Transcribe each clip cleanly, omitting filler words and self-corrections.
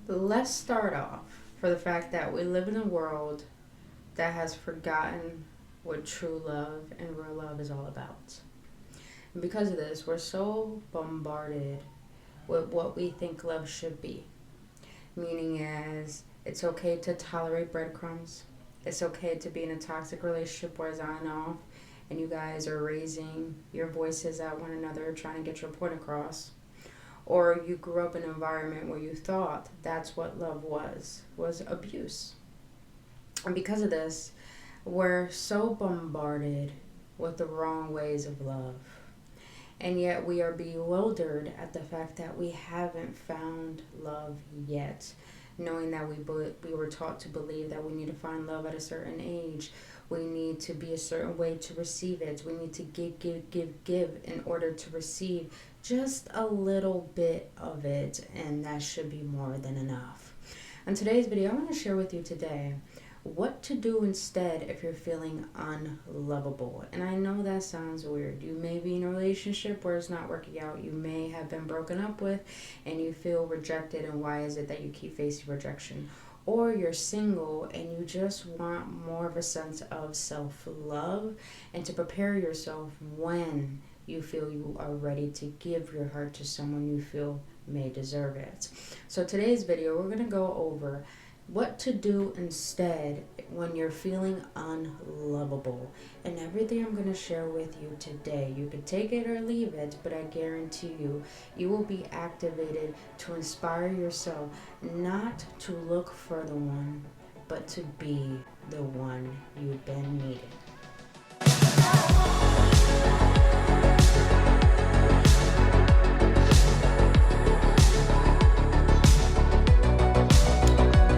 Let's start off for the fact that we live in a world that has forgotten what true love and real love is all about. And because of this, we're so bombarded with what we think love should be. Meaning as it's okay to tolerate breadcrumbs. It's okay to be in a toxic relationship where it's on and off and you guys are raising your voices at one another trying to get your point across. Or you grew up in an environment where you thought that's what love was abuse. And because of this, we're so bombarded with the wrong ways of love. And yet we are bewildered at the fact that we haven't found love yet. Knowing that we were taught to believe that we need to find love at a certain age. We need to be a certain way to receive it. We need to give in order to receive just a little bit of it. And that should be more than enough. In today's video, I want to share with you today what to do instead if you're feeling unlovable. And I know that sounds weird. You may be in a relationship where it's not working out. You may have been broken up with and you feel rejected, and why is it that you keep facing rejection? Or you're single and you just want more of a sense of self-love and to prepare yourself when you feel you are ready to give your heart to someone you feel may deserve it. So today's video, we're going to go over what to do instead when you're feeling unlovable. And everything I'm going to share with you today, you can take it or leave it, but I guarantee you, you will be activated to inspire yourself not to look for the one, but to be the one you've been needing.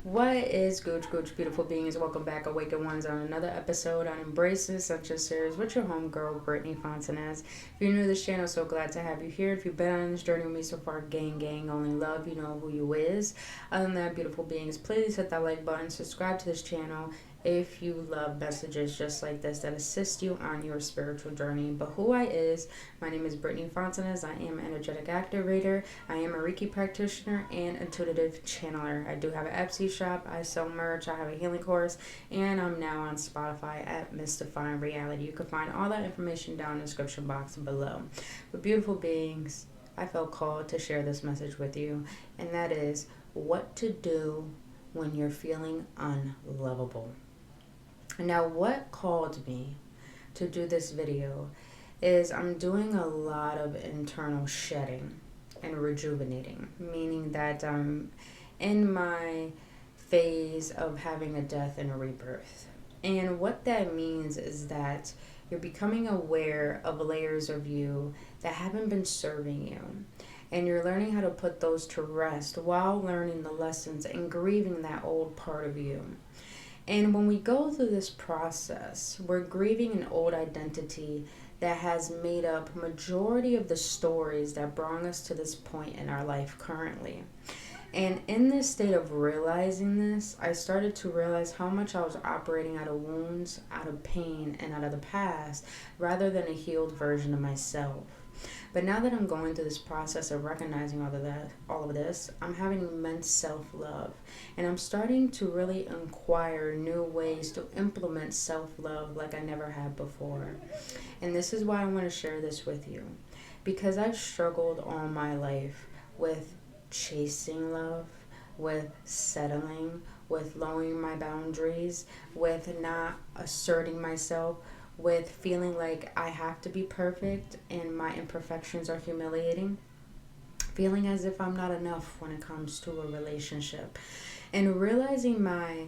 What is Gooch beautiful beings? Welcome back, AwakenOnes, on another episode on Embracing Essential Series with your homegirl, Brittany Fontanez. If you're new to this channel, so glad to have you here. If you've been on this journey with me so far, gang, only love, you know who you is. Other than that, beautiful beings, please hit that like button, subscribe to this channel if you love messages just like this that assist you on your spiritual journey. But who I is, my name is Brittany Fontanez. I am an energetic activator. I am a Reiki practitioner and intuitive channeler. I do have an Etsy shop. I sell merch. I have a healing course. And I'm now on Spotify at Mystifying Reality. You can find all that information down in the description box below. But beautiful beings, I felt called to share this message with you. And that is what to do when you're feeling unlovable. Now, what called me to do this video is I'm doing a lot of internal shedding and rejuvenating, meaning that I'm in my phase of having a death and a rebirth. And what that means is that you're becoming aware of layers of you that haven't been serving you. And you're learning how to put those to rest while learning the lessons and grieving that old part of you. And when we go through this process, we're grieving an old identity that has made up majority of the stories that brought us to this point in our life currently. And in this state of realizing this, I started to realize how much I was operating out of wounds, out of pain, and out of the past, rather than a healed version of myself. But now that I'm going through this process of recognizing all of this, I'm having immense self-love. And I'm starting to really inquire new ways to implement self-love like I never had before. And this is why I want to share this with you. Because I've struggled all my life with chasing love, with settling, with lowering my boundaries, with not asserting myself, with feeling like I have to be perfect and my imperfections are humiliating, feeling as if I'm not enough when it comes to a relationship, and realizing my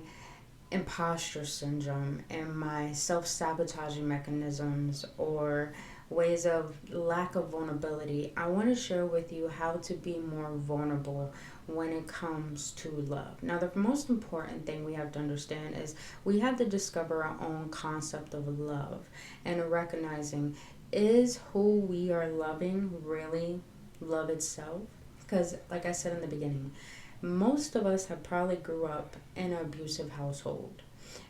imposter syndrome and my self-sabotaging mechanisms or ways of lack of vulnerability. I want to share with you how to be more vulnerable when it comes to love. Now, the most important thing we have to understand is we have to discover our own concept of love and recognizing, is who we are loving really love itself? Because like I said in the beginning, most of us have probably grew up in an abusive household.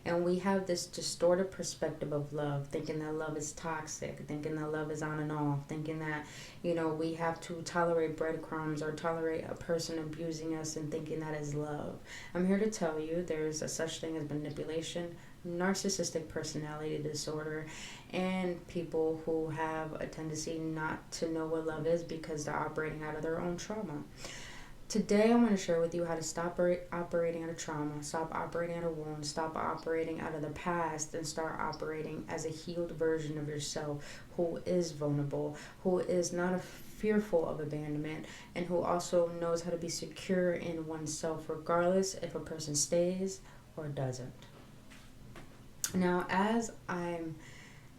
And we have this distorted perspective of love, thinking that love is toxic, thinking that love is on and off, thinking that, we have to tolerate breadcrumbs or tolerate a person abusing us and thinking that is love. I'm here to tell you there's a such thing as manipulation, narcissistic personality disorder, and people who have a tendency not to know what love is because they're operating out of their own trauma. Today, I want to share with you how to stop operating out of trauma, stop operating out of wounds, stop operating out of the past, and start operating as a healed version of yourself who is vulnerable, who is not fearful of abandonment, and who also knows how to be secure in oneself, regardless if a person stays or doesn't. Now, as I'm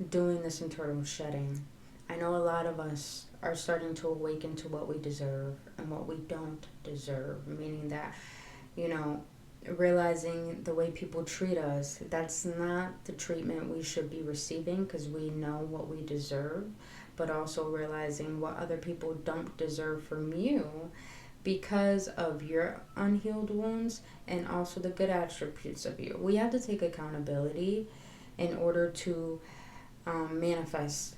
doing this internal shedding, I know a lot of us are starting to awaken to what we deserve and what we don't deserve, meaning that, realizing the way people treat us, that's not the treatment we should be receiving because we know what we deserve, but also realizing what other people don't deserve from you because of your unhealed wounds and also the good attributes of you. We have to take accountability in order to manifest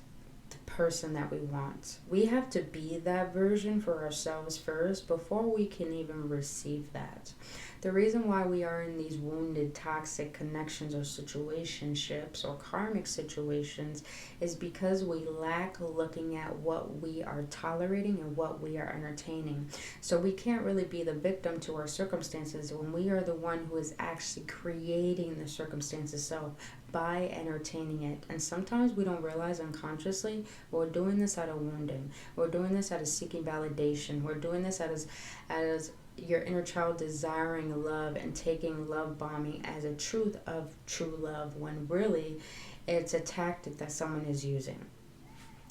person that we want. We have to be that version for ourselves first before we can even receive that. The reason why we are in these wounded, toxic connections or situationships or karmic situations is because we lack looking at what we are tolerating and what we are entertaining. So we can't really be the victim to our circumstances when we are the one who is actually creating the circumstances by entertaining it. And sometimes we don't realize unconsciously we're doing this out of wounding. We're doing this out of seeking validation. We're doing this as your inner child desiring love and taking love bombing as a truth of true love when really it's a tactic that someone is using.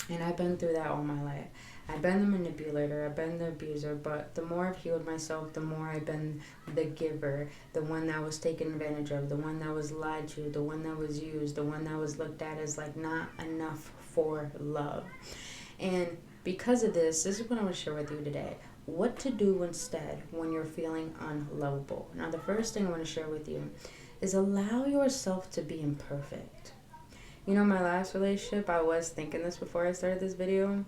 And I've been through that all my life. I've been the manipulator, I've been the abuser, but the more I've healed myself, the more I've been the giver, the one that was taken advantage of, the one that was lied to, the one that was used, the one that was looked at as like not enough for love. And because of this is what I want to share with you today. What to do instead when you're feeling unlovable. Now, the first thing I want to share with you is allow yourself to be imperfect. My last relationship, I was thinking this before I started this video,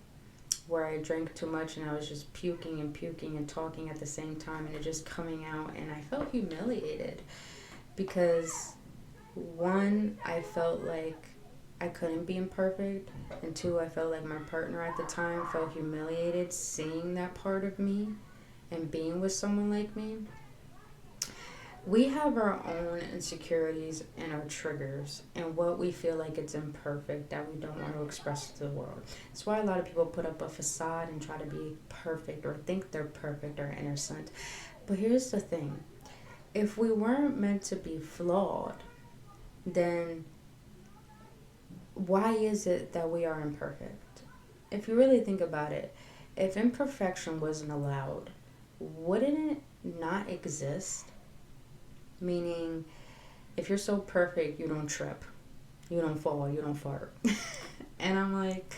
where I drank too much and I was just puking and talking at the same time and it just coming out, and I felt humiliated because one, I felt like I couldn't be imperfect, and two, I felt like my partner at the time felt humiliated seeing that part of me and being with someone like me. We have our own insecurities and our triggers and what we feel like it's imperfect that we don't want to express to the world. That's why a lot of people put up a facade and try to be perfect or think they're perfect or innocent. But here's the thing. If we weren't meant to be flawed, then why is it that we are imperfect? If you really think about it, if imperfection wasn't allowed, wouldn't it not exist? Meaning, if you're so perfect, you don't trip, you don't fall, you don't fart. And I'm like,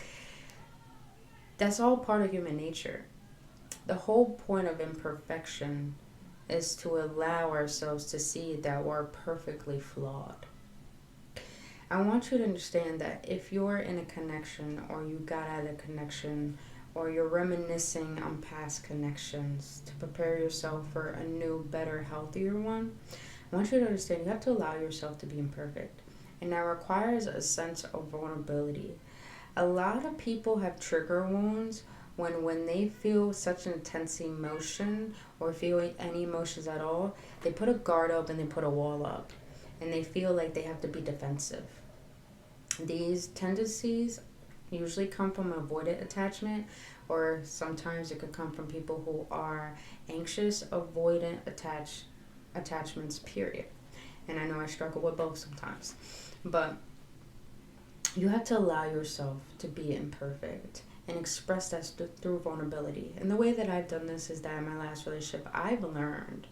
that's all part of human nature. The whole point of imperfection is to allow ourselves to see that we're perfectly flawed. I want you to understand that if you're in a connection or you got out of a connection or you're reminiscing on past connections to prepare yourself for a new, better, healthier one, I want you to understand you have to allow yourself to be imperfect. And that requires a sense of vulnerability. A lot of people have trigger wounds when they feel such an intense emotion or feel any emotions at all, they put a guard up and they put a wall up. And they feel like they have to be defensive. These tendencies usually come from avoidant attachment, or sometimes it could come from people who are anxious, avoidant attachments, period. And I know I struggle with both sometimes. But you have to allow yourself to be imperfect and express that through vulnerability. And the way that I've done this is that in my last relationship, I've learned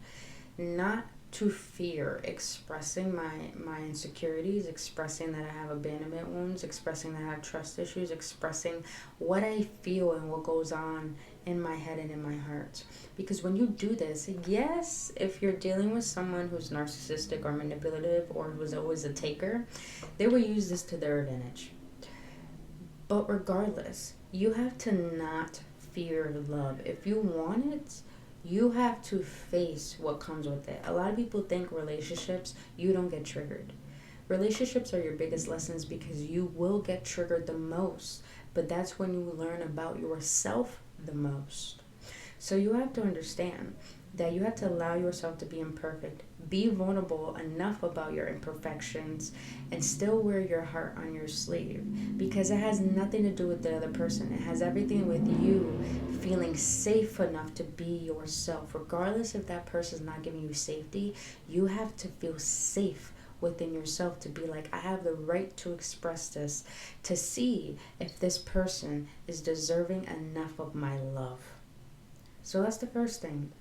not to fear expressing my insecurities, expressing that I have abandonment wounds, expressing that I have trust issues, expressing what I feel and what goes on in my head and in my heart. Because when you do this, yes, if you're dealing with someone who's narcissistic or manipulative or who's always a taker, they will use this to their advantage. But regardless, you have to not fear love. If you want it, you have to face what comes with it. A lot of people think relationships, you don't get triggered. Relationships are your biggest lessons because you will get triggered the most. But that's when you learn about yourself the most. So you have to understand that you have to allow yourself to be imperfect. Be vulnerable enough about your imperfections and still wear your heart on your sleeve, because it has nothing to do with the other person. It has everything with you feeling safe enough to be yourself. Regardless if that person is not giving you safety, you have to feel safe within yourself to be like, I have the right to express this, to see if this person is deserving enough of my love. So that's the first thing.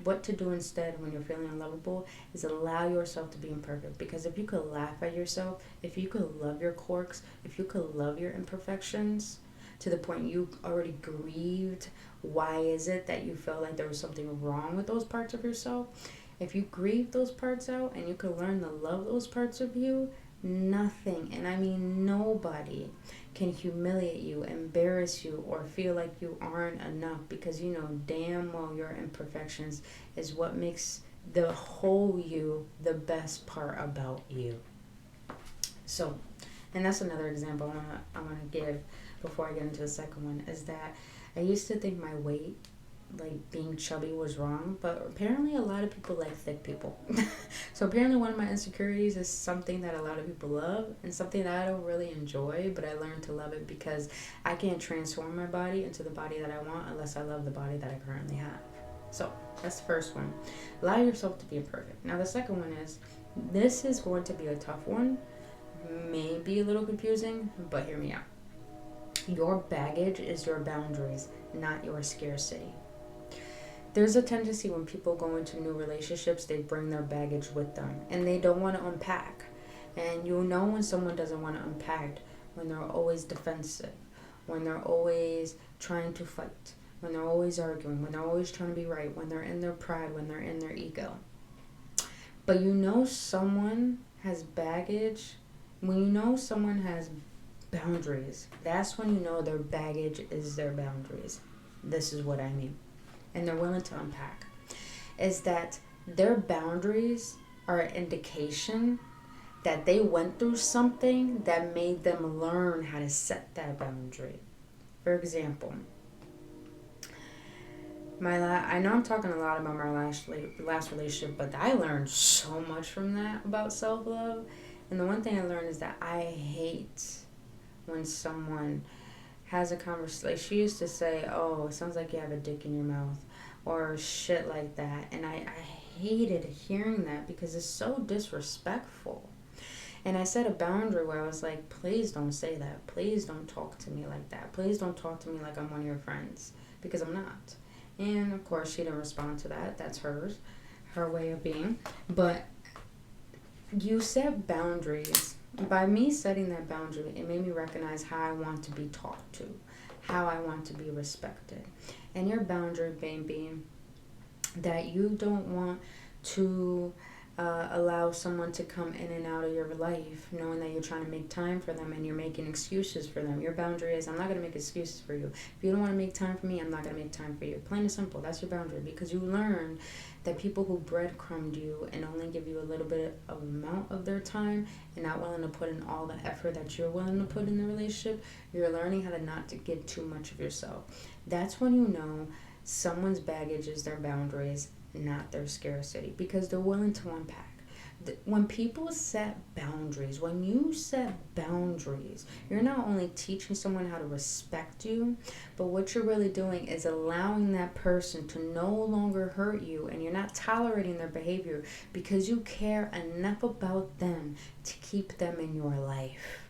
What to do instead when you're feeling unlovable is allow yourself to be imperfect. Because if you could laugh at yourself, if you could love your quirks, if you could love your imperfections to the point you already grieved why is it that you felt like there was something wrong with those parts of yourself, if you grieve those parts out and you could learn to love those parts of you, nothing, and I mean nobody, can humiliate you, embarrass you, or feel like you aren't enough, because you know damn well your imperfections is what makes the whole you the best part about you. So, and that's another example I want to give before I get into the second one, is that I used to think my weight, like being chubby, was wrong, but apparently a lot of people like thick people. So apparently one of my insecurities is something that a lot of people love and something that I don't really enjoy, but I learned to love it because I can't transform my body into the body that I want unless I love the body that I currently have. So that's the first one. Allow yourself to be imperfect. Now the second one is, this is going to be a tough one, maybe a little confusing, but hear me out. Your baggage is your boundaries, not your scarcity. There's a tendency when people go into new relationships, they bring their baggage with them and they don't want to unpack. And you'll know when someone doesn't want to unpack when they're always defensive, when they're always trying to fight, when they're always arguing, when they're always trying to be right, when they're in their pride, when they're in their ego. But you know someone has baggage, when you know someone has boundaries, that's when you know their baggage is their boundaries. This is what I mean. And they're willing to unpack, is that their boundaries are an indication that they went through something that made them learn how to set that boundary. For example, I know I'm talking a lot about my last relationship, but I learned so much from that about self-love. And the one thing I learned is that I hate when someone has a conversation, like she used to say, oh, it sounds like you have a dick in your mouth, or shit like that. And I hated hearing that because it's so disrespectful. And I set a boundary where I was like, please don't say that. Please don't talk to me like that. Please don't talk to me like I'm one of your friends, because I'm not. And of course she didn't respond to that. That's her way of being. But you set boundaries. By me setting that boundary, it made me recognize how I want to be talked to, how I want to be respected. And your boundary being that you don't want to allow someone to come in and out of your life knowing that you're trying to make time for them and you're making excuses for them. Your boundary is, I'm not going to make excuses for you. If you don't want to make time for me, I'm not going to make time for you. Plain and simple. That's your boundary, because you learn that people who breadcrumbed you and only give you a little bit of amount of their time and not willing to put in all the effort that you're willing to put in the relationship, you're learning how to not to give too much of yourself. That's when you know someone's baggage is their boundaries, not their scarcity, because they're willing to unpack. When people set boundaries, when you set boundaries, you're not only teaching someone how to respect you, but what you're really doing is allowing that person to no longer hurt you, and you're not tolerating their behavior because you care enough about them to keep them in your life.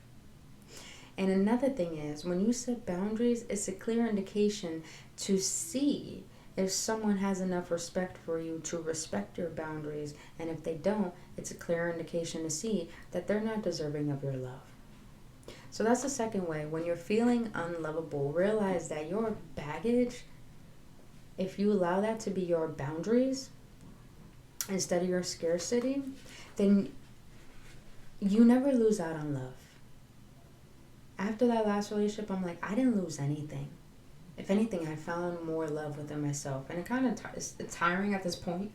And another thing is, when you set boundaries, it's a clear indication to see if someone has enough respect for you to respect your boundaries, and if they don't, it's a clear indication to see that they're not deserving of your love. So that's the second way. When you're feeling unlovable, realize that your baggage, if you allow that to be your boundaries instead of your scarcity, then you never lose out on love. After that last relationship, I'm like, I didn't lose anything. If anything, I found more love within myself. And it kind of it's tiring at this point.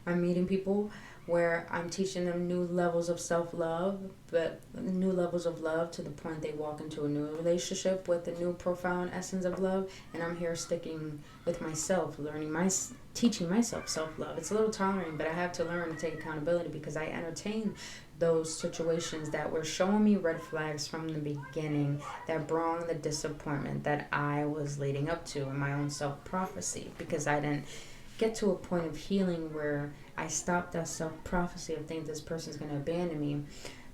I'm meeting people where I'm teaching them new levels of self-love, but new levels of love to the point they walk into a new relationship with a new profound essence of love. And I'm here sticking with myself, teaching myself self-love. It's a little tiring, but I have to learn to take accountability because I entertain those situations that were showing me red flags from the beginning that brought the disappointment that I was leading up to in my own self-prophecy, because I didn't get to a point of healing where I stopped that self-prophecy of thinking this person's going to abandon me,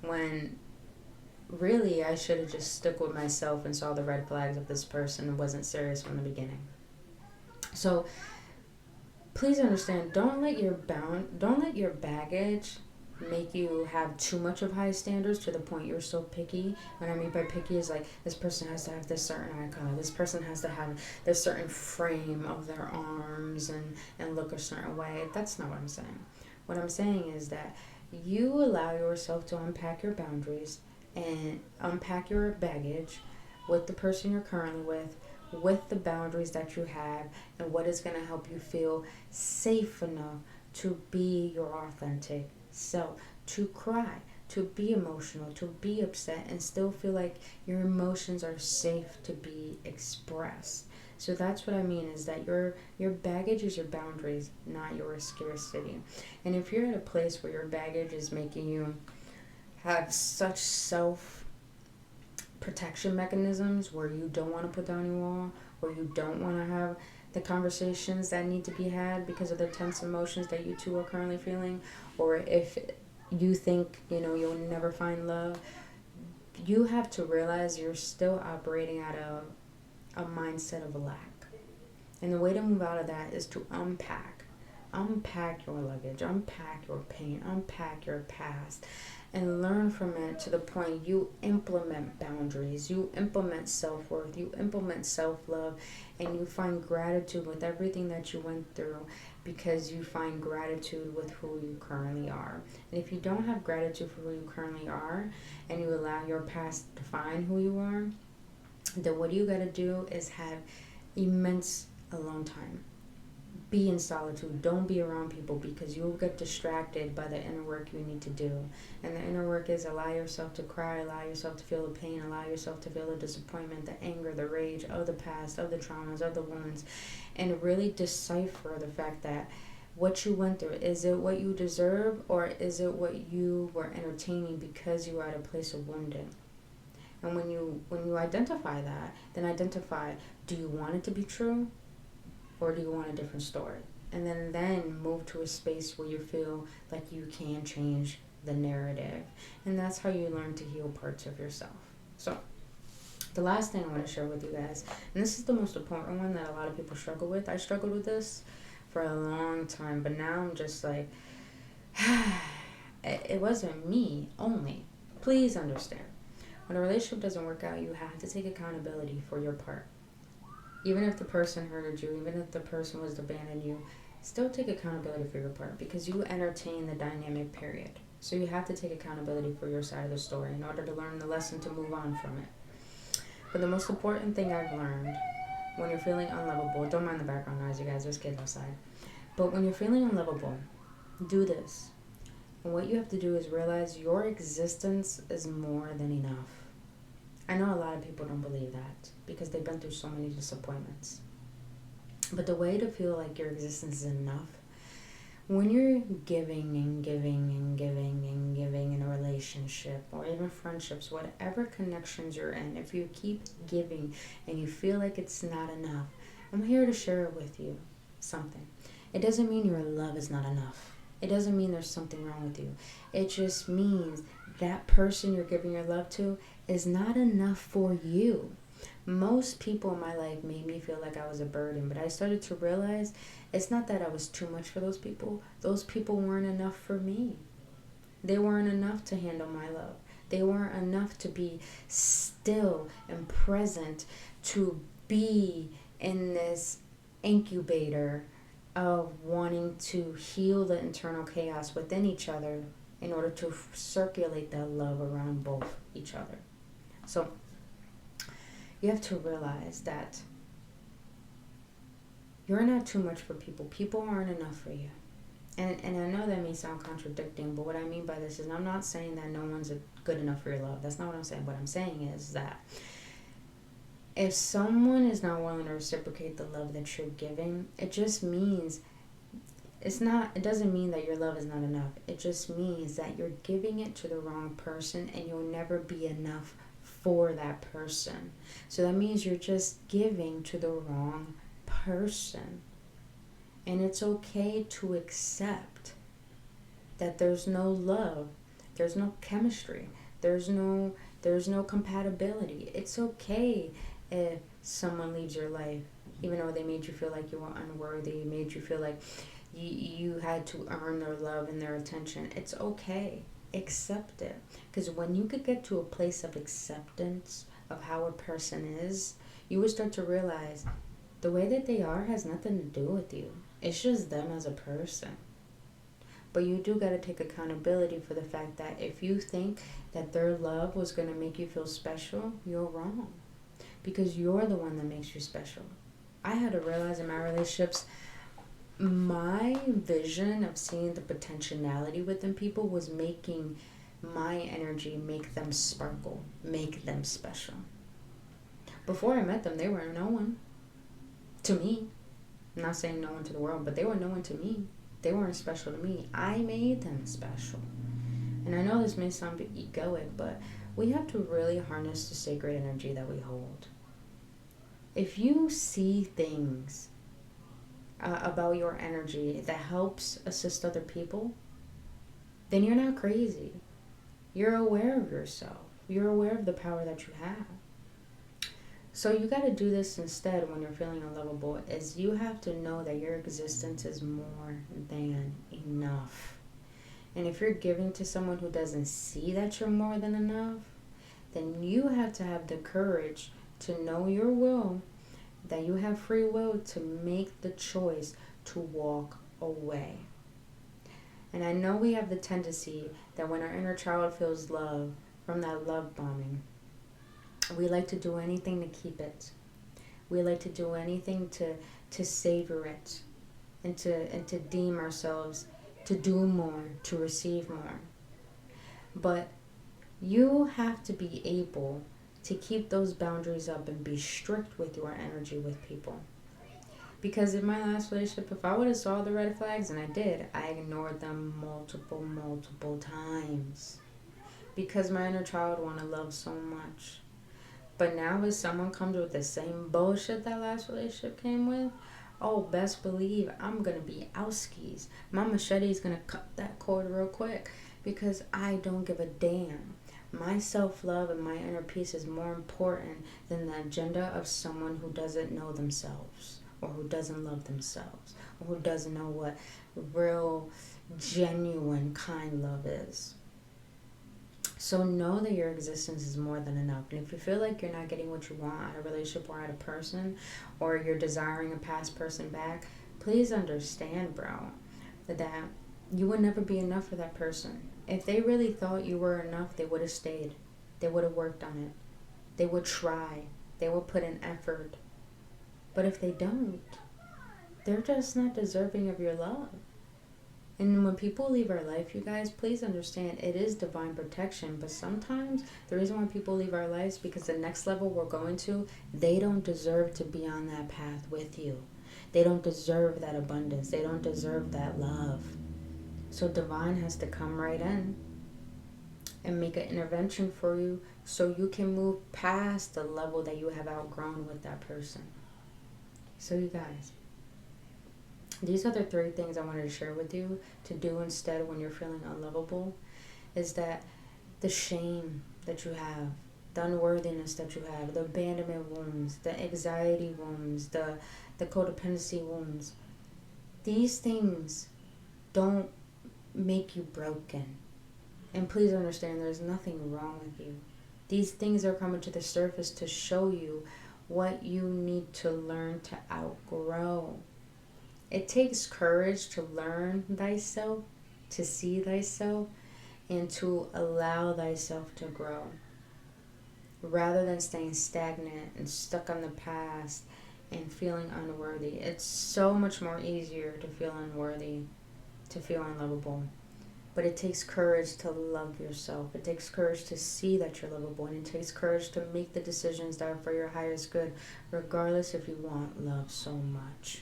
when really I should have just stuck with myself and saw the red flags of this person and wasn't serious from the beginning. So please understand, don't let your baggage make you have too much of high standards to the point you're so picky. What I mean by picky is like, this person has to have this certain eye color, this person has to have this certain frame of their arms and look a certain way. That's not what I'm saying. What I'm saying is that you allow yourself to unpack your boundaries and unpack your baggage with the person you're currently with the boundaries that you have, and what is going to help you feel safe enough to be your authentic self, to cry, to be emotional, to be upset, and still feel like your emotions are safe to be expressed. So that's what I mean, is that your baggage is your boundaries, not your scarcity. And if you're at a place where your baggage is making you have such protection mechanisms where you don't want to put down your wall, where you don't want to have the conversations that need to be had because of the tense emotions that you two are currently feeling, or if you think you'll never find love, you have to realize you're still operating out of a mindset of lack. And the way to move out of that is to unpack your luggage, unpack your pain, unpack your past, and learn from it to the point you implement boundaries, you implement self-worth, you implement self-love, and you find gratitude with everything that you went through, because you find gratitude with who you currently are. And if you don't have gratitude for who you currently are, and you allow your past to define who you are, then what you got to do is have immense alone time. Be in solitude. Don't be around people, because you'll get distracted by the inner work you need to do. And the inner work is allow yourself to cry, allow yourself to feel the pain, allow yourself to feel the disappointment, the anger, the rage of the past, of the traumas, of the wounds, and really decipher the fact that what you went through, is it what you deserve, or is it what you were entertaining because you were at a place of wounding? And when you identify that, then identify, do you want it to be true, or do you want a different story? And then move to a space where you feel like you can change the narrative. And that's how you learn to heal parts of yourself. So the last thing I want to share with you guys, and this is the most important one that a lot of people struggle with. I struggled with this for a long time, but now I'm just like, it wasn't me only. Please understand. When a relationship doesn't work out, you have to take accountability for your part. Even if the person hurted you, even if the person was abandoning you, still take accountability for your part, because you entertain the dynamic, period. So you have to take accountability for your side of the story in order to learn the lesson to move on from it. But the most important thing I've learned when you're feeling unlovable, don't mind the background noise, you guys, there's kids outside. But when you're feeling unlovable, do this. And what you have to do is realize your existence is more than enough. I know a lot of people don't believe that because they've been through so many disappointments. But the way to feel like your existence is enough, when you're giving and giving and giving and giving in a relationship or even friendships, whatever connections you're in, if you keep giving and you feel like it's not enough, I'm here to share with you something. It doesn't mean your love is not enough. It doesn't mean there's something wrong with you. It just means that person you're giving your love to is not enough for you. Most people in my life made me feel like I was a burden, but I started to realize it's not that I was too much for those people. Those people weren't enough for me. They weren't enough to handle my love. They weren't enough to be still and present, to be in this incubator of wanting to heal the internal chaos within each other in order to circulate that love around both each other. So you have to realize that you're not too much for people. People aren't enough for you. And I know that may sound contradicting, but what I mean by this is I'm not saying that no one's good enough for your love. That's not what I'm saying. What I'm saying is that if someone is not willing to reciprocate the love that you're giving, it just means it doesn't mean that your love is not enough. It just means that you're giving it to the wrong person and you'll never be enough for that person. So that means you're just giving to the wrong person. And it's okay to accept that there's no love, there's no chemistry, there's no compatibility. It's okay if someone leaves your life, even though they made you feel like you were unworthy, made you feel like you had to earn their love and their attention. It's okay. Accept it. Because when you could get to a place of acceptance of how a person is, you would start to realize the way that they are has nothing to do with you. It's just them as a person. But you do got to take accountability for the fact that if you think that their love was going to make you feel special, you're wrong. Because you're the one that makes you special. I had to realize in my relationships, my vision of seeing the potentiality within people was making my energy make them sparkle, make them special. Before I met them, they were no one to me. I'm not saying no one to the world, but they were no one to me. They weren't special to me. I made them special. And I know this may sound egoic, but we have to really harness the sacred energy that we hold. If you see things about your energy that helps assist other people, then you're not crazy. You're aware of yourself. You're aware of the power that you have. So you got to do this instead when you're feeling unlovable, is you have to know that your existence is more than enough. And if you're giving to someone who doesn't see that you're more than enough, then you have to have the courage to know your will, that you have free will to make the choice to walk away. And I know we have the tendency that when our inner child feels love from that love bombing, we like to do anything to keep it. We like to do anything to savor it and to deem ourselves to do more, to receive more. But you have to be able to keep those boundaries up and be strict with your energy with people. Because in my last relationship, if I would have saw the red flags, and I did, I ignored them multiple times. Because my inner child wanted love so much. But now if someone comes with the same bullshit that last relationship came with, oh, best believe I'm going to be outskis. My machete is going to cut that cord real quick because I don't give a damn. My self-love and my inner peace is more important than the agenda of someone who doesn't know themselves or who doesn't love themselves or who doesn't know what real, genuine, kind love is. So know that your existence is more than enough. And if you feel like you're not getting what you want out of a relationship or out of a person, or you're desiring a past person back, please understand, bro, that you would never be enough for that person. If they really thought you were enough, they would have stayed. They would have worked on it. They would try. They would put in effort. But if they don't, they're just not deserving of your love. And when people leave our life, you guys, please understand it is divine protection. But sometimes the reason why people leave our lives is because the next level we're going to, they don't deserve to be on that path with you. They don't deserve that abundance. They don't deserve that love. So divine has to come right in and make an intervention for you so you can move past the level that you have outgrown with that person. So you guys, these are the 3 things I wanted to share with you to do instead when you're feeling unlovable, is that the shame that you have the unworthiness that you have, the abandonment wounds, the anxiety wounds, the codependency wounds. These things don't make you broken. And please understand, there's nothing wrong with you. These things are coming to the surface to show you what you need to learn to outgrow. It takes courage to learn thyself, to see thyself, and to allow thyself to grow, rather than staying stagnant and stuck on the past and feeling unworthy. It's so much more easier to feel unworthy, to feel unlovable. But it takes courage to love yourself. It takes courage to see that you're lovable. And it takes courage to make the decisions that are for your highest good, regardless if you want love so much.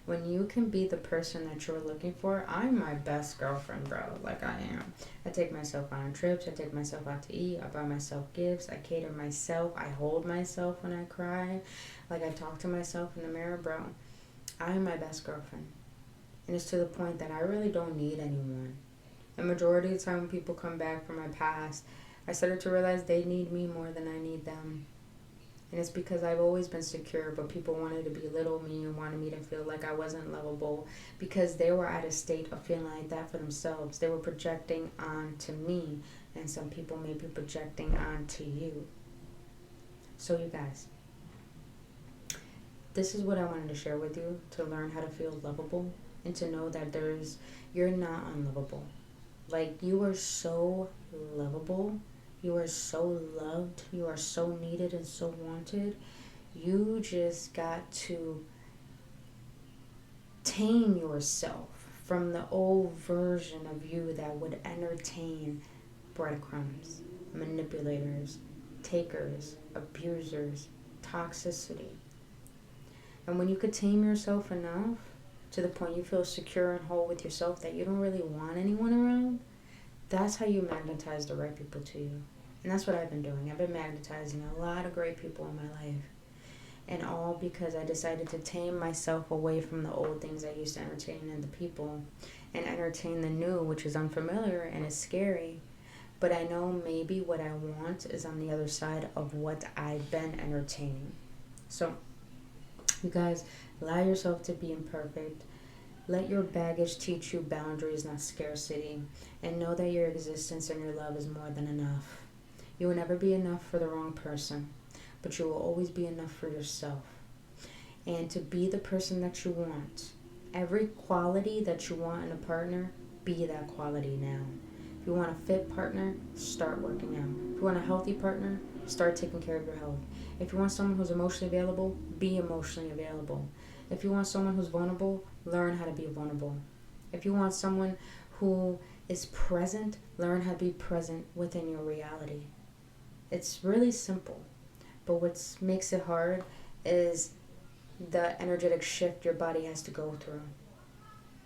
When you can be the person that you're looking for, I'm my best girlfriend, bro. Like, I am. I take myself on trips. I take myself out to eat. I buy myself gifts. I cater myself. I hold myself when I cry. Like, I talk to myself in the mirror, bro. I'm my best girlfriend. And it's to the point that I really don't need anyone. The majority of the time when people come back from my past, I started to realize they need me more than I need them. And it's because I've always been secure, but people wanted to belittle me and wanted me to feel like I wasn't lovable because they were at a state of feeling like that for themselves. They were projecting onto me, and some people may be projecting onto you. So you guys, this is what I wanted to share with you, to learn how to feel lovable and to know that you're not unlovable. Like, you are so lovable. You are so loved. You are so needed and so wanted. You just got to tame yourself from the old version of you that would entertain breadcrumbs, manipulators, takers, abusers, toxicity. And when you could tame yourself enough to the point you feel secure and whole with yourself that you don't really want anyone around, that's how you magnetize the right people to you. And that's what I've been doing. I've been magnetizing a lot of great people in my life. And all because I decided to tame myself away from the old things I used to entertain and the people, and entertain the new, which is unfamiliar and is scary. But I know maybe what I want is on the other side of what I've been entertaining. So, you guys, allow yourself to be imperfect. Let your baggage teach you boundaries, not scarcity. And know that your existence and your love is more than enough. You will never be enough for the wrong person, but you will always be enough for yourself. And to be the person that you want. Every quality that you want in a partner, be that quality now. If you want a fit partner, start working out. If you want a healthy partner, start taking care of your health. If you want someone who's emotionally available, be emotionally available. If you want someone who's vulnerable, learn how to be vulnerable. If you want someone who is present, learn how to be present within your reality. It's really simple, but what makes it hard is the energetic shift your body has to go through.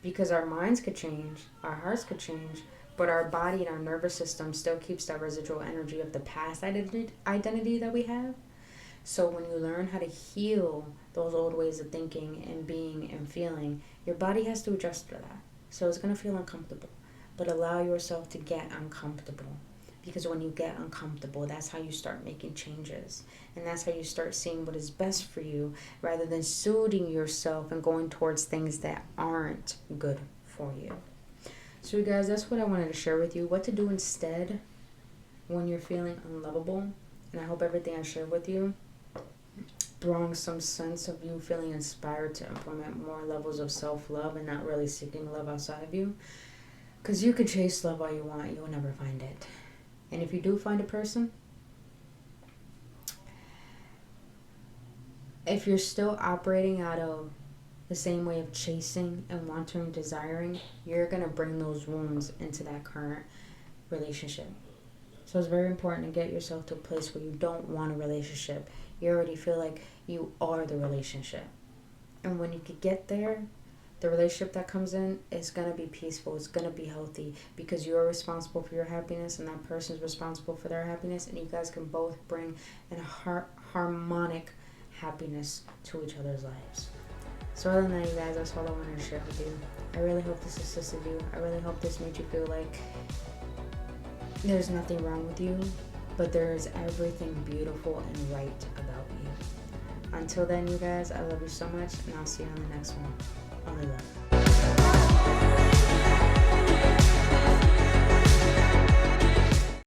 Because our minds could change, our hearts could change, but our body and our nervous system still keeps that residual energy of the past identity that we have. So when you learn how to heal those old ways of thinking and being and feeling, your body has to adjust for that. So it's going to feel uncomfortable, but allow yourself to get uncomfortable. Because when you get uncomfortable, that's how you start making changes. And that's how you start seeing what is best for you, rather than suiting yourself and going towards things that aren't good for you. So you guys, that's what I wanted to share with you. What to do instead when you're feeling unlovable. And I hope everything I shared with you brought some sense of you feeling inspired to implement more levels of self-love and not really seeking love outside of you. Because you can chase love all you want, you'll never find it. And if you do find a person, if you're still operating out of the same way of chasing and wanting and desiring, you're going to bring those wounds into that current relationship. So it's very important to get yourself to a place where you don't want a relationship. You already feel like you are the relationship. And when you could get there, the relationship that comes in is going to be peaceful. It's going to be healthy because you're responsible for your happiness and that person's responsible for their happiness. And you guys can both bring a harmonic happiness to each other's lives. So other than that, you guys, that's all I wanted to share with you. I really hope this assisted you. I really hope this made you feel like there's nothing wrong with you. but there is everything beautiful and right about you. Until then, you guys, I love you so much, and I'll see you on the next one. Only love.